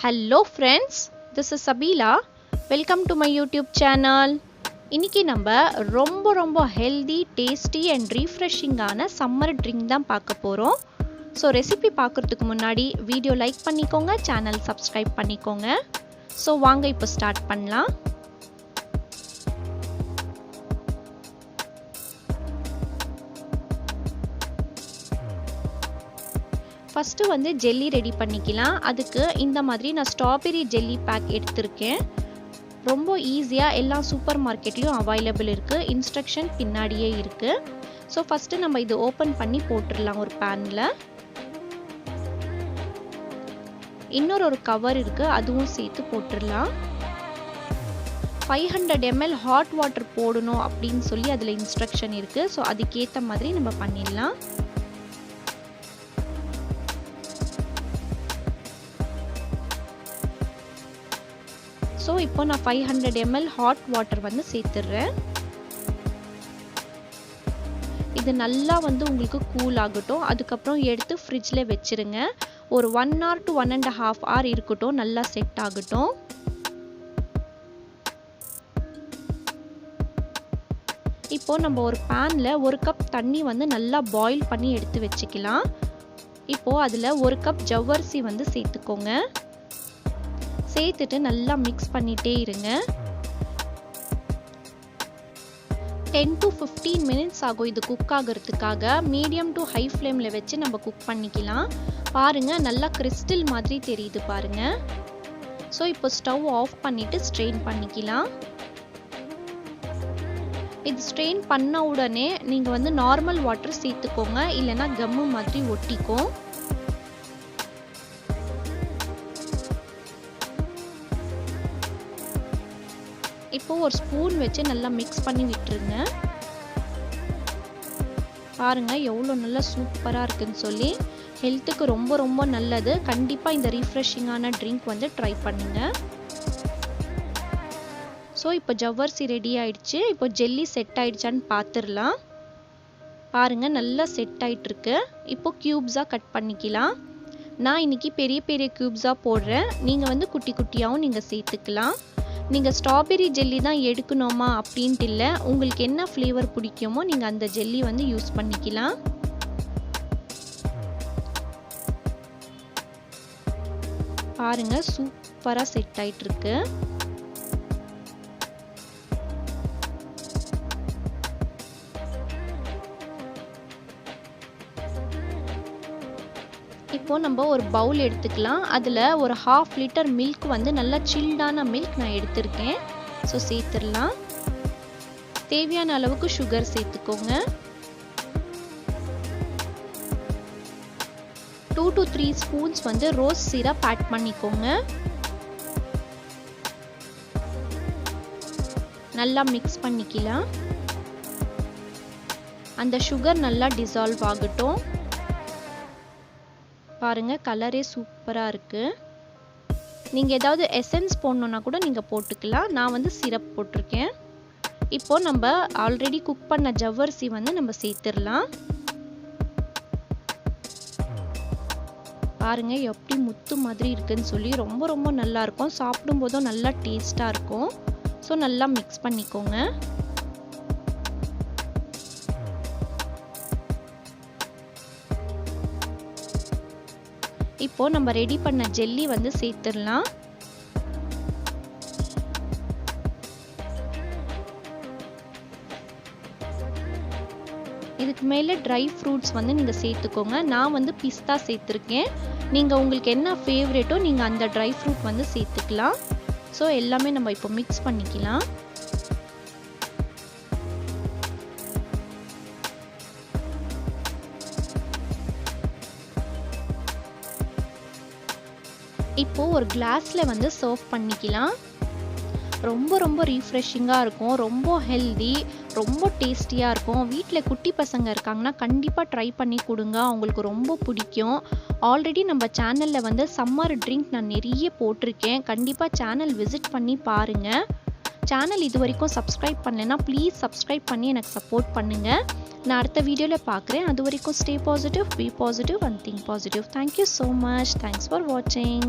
Hello friends, this is Sabila. Welcome to my YouTube channel. இன்னைக்கு நம்ம ரொம்ப healthy, tasty and refreshing ஆன summer drink தான் பார்க்க போறோம். So ரெசிபி பார்க்கிறதுக்கு முன்னாடி வீடியோ லைக் பண்ணிக்கோங்க, channel subscribe பண்ணிக்கோங்க. So வாங்க இப்போ ஸ்டார்ட் பண்ணலாம். ஃபர்ஸ்ட் வந்து ஜெல்லி ரெடி பண்ணிக்கலாம். அதுக்கு இந்த மாதிரி நான் ஸ்ட்ராபெரி ஜெல்லி பேக் எடுத்துர்க்கேன். ரொம்ப ஈஸியா எல்லா சூப்பர் மார்க்கெட்லயும் அவைலபிள் இருக்கு. இன்ஸ்ட்ரக்ஷன் பின்னாடியே இருக்கு. சோ ஃபர்ஸ்ட் நம்ம இது ஓபன் பண்ணி போட்டுறலாம் ஒரு panல. இன்னொரு கவர் இருக்கு, அதுவும் சேர்த்து போட்டுறலாம். 500 ml hot water போடணும் அப்படினு சொல்லி அதுல இன்ஸ்ட்ரக்ஷன் இருக்கு. சோ அதுக்கு ஏத்த மாதிரி நம்ம பண்ணிடலாம். So இப்போ நான் 500 ml hot water வந்து சேர்த்துறேன். இது நல்லா வந்து உங்களுக்கு கூல் ஆகட்டும். அதுக்கு அப்புறம் எடுத்து ஃப்ரிட்ஜ்ல வெச்சிருங்க. ஒரு 1 hour to 1.5 hour இருக்கட்டும், நல்லா செட் ஆகட்டும். இப்போ நம்ம ஒரு panல 1 கப் தண்ணி வந்து நல்லா பாயில் பண்ணி எடுத்து வெச்சுக்கலாம். இப்போ அதுல 1 கப் ஜவ்வரிசி வந்து சேர்த்துக்கோங்க. சேர்த்துட்டு நல்லா mix பண்ணிட்டே இருங்க. 10 to 15 minutes ஆகும் இது குக் ஆகிறதுக்காக. மீடியம் டு ஹை ஃப்ளேம்ல வச்சு நம்ம குக் பண்ணிக்கலாம். பாருங்க நல்லா கிறிஸ்டல் மாதிரி தெரியுது பாருங்க. சோ இப்போ ஸ்டவ் ஆஃப் பண்ணிட்டு ஸ்ட்ரெயின் பண்ணிக்கலாம். இது ஸ்ட்ரெயின் பண்ண உடனே நீங்க வந்து நார்மல் வாட்டர் சேர்த்துக்கோங்க, இல்லனா கம்மு மாதிரி ஒட்டிக்கும். இப்போ ஒரு ஸ்பூன் வச்சு நல்லா mix பண்ணி விட்டுருங்க. பாருங்க எவ்வளவு நல்லா சூப்பரா இருக்குன்னு சொல்லி. ஹெல்த்துக்கு ரொம்ப நல்லது. கண்டிப்பா இந்த ரிஃப்ரெஷிங்கான ட்ரிங்க் வந்து ட்ரை பண்ணுங்க. சோ இப்போ ஜவ்வரிசி ரெடி ஆயிடுச்சு. இப்போ ஜெல்லி செட் ஆயிடுச்சான்னு பாத்துறலாம். பாருங்க நல்லா செட் ஆயிட்டு இருக்கு. இப்போ கியூப்ஸா கட் பண்ணிக்கலாம். நான் இன்னைக்கு பெரிய கியூப்ஸா போடுறேன். நீங்க வந்து குட்டி குட்டியாவும் நீங்க சேர்த்துக்கலாம். நீங்க ஸ்ட்ராபெரி ஜெல்லி தான் எடுக்கணுமா அப்படின்ட்டு இல்ல. உங்களுக்கு என்ன ஃப்ளேவர் பிடிக்குமோ நீங்க அந்த ஜெல்லி வந்து யூஸ் பண்ணிக்கலாம். பாருங்க சூப்பரா செட் ஆயிட்டு இருக்கு. இப்போ நம்ம ஒரு பவுல் எடுத்துக்கலாம். அதுல ஒரு 1/2 லிட்டர் மில்க் வந்து நல்ல சில்டான மில்க் நான் எடுத்துர்க்கேன். சோ சேர்த்துறலாம். தேவையான அளவுக்கு சுகர் சேர்த்துக்கோங்க. 2 to 3 ஸ்பூன்ஸ் வந்து ரோஸ் சிரப் ஆட் பண்ணிக்கோங்க. நல்லா mix பண்ணிக்கலாம். அந்த சுகர் நல்லா டிசால்வ் ஆகட்டும். பாருங்க கலரே சூப்பரா இருக்கு. நீங்க ஏதாவது எசன்ஸ் போடணும்னா கூட நீங்க போட்டுக்கலாம். நான் வந்து சிரப் போட்டுருக்கேன். இப்போ நம்ம ஆல்ரெடி குக் பண்ண ஜவ்வரிசி வந்து நம்ம சேர்த்துறலாம். பாருங்க எப்படி முத்து மாதிரி இருக்குன்னு சொல்லி. ரொம்ப நல்லா இருக்கும். சாப்பிடும்போதும் நல்லா டேஸ்டா இருக்கும். சோ நல்லா mix பண்ணிக்கோங்க. இப்போ நம்ம ரெடி பண்ண ஜெல்லி வந்து சேர்த்துறலாம். இதுக்கு மேல ட்ரை ஃப்ரூட்ஸ் வந்து நீங்க சேர்த்துக்கோங்க. நான் வந்து பிஸ்தா சேர்த்திருக்கேன். நீங்க உங்களுக்கு என்ன ஃபேவரட்டோ நீங்க அந்த ட்ரை ஃப்ரூட் வந்து சேர்த்துக்கலாம். சோ எல்லாமே நம்ம இப்போ mix பண்ணிக்கலாம். இப்போ ஒரு கிளாஸ்ல வந்து சர்வ் பண்ணிக்கலாம். ரொம்ப ரிஃப்ரெஷிங்கா இருக்கும். ரொம்ப ஹெல்தி, ரொம்ப டேஸ்டியா இருக்கும். வீட்ல குட்டி பசங்க இருக்காங்கன்னா கண்டிப்பா ட்ரை பண்ணி கொடுங்க. அவங்களுக்கு ரொம்ப பிடிக்கும். ஆல்ரெடி நம்ம சேனல்ல வந்து சம்மர் ட்ரிங்க் நான் நிறைய போட்டிருக்கேன். கண்டிப்பா சேனல் விசிட் பண்ணி பாருங்க. சேனல் இது வரைக்கும் சப்ஸ்கிரைப் பண்ணலனா ப்ளீஸ் சப்ஸ்கிரைப் பண்ணி எனக்கு சப்போர்ட் பண்ணுங்க. நான் அடுத்த வீடியோல பார்க்குறேன். அது வரைக்கும் stay positive, be positive and think positive. Thank you so much. Thanks for watching.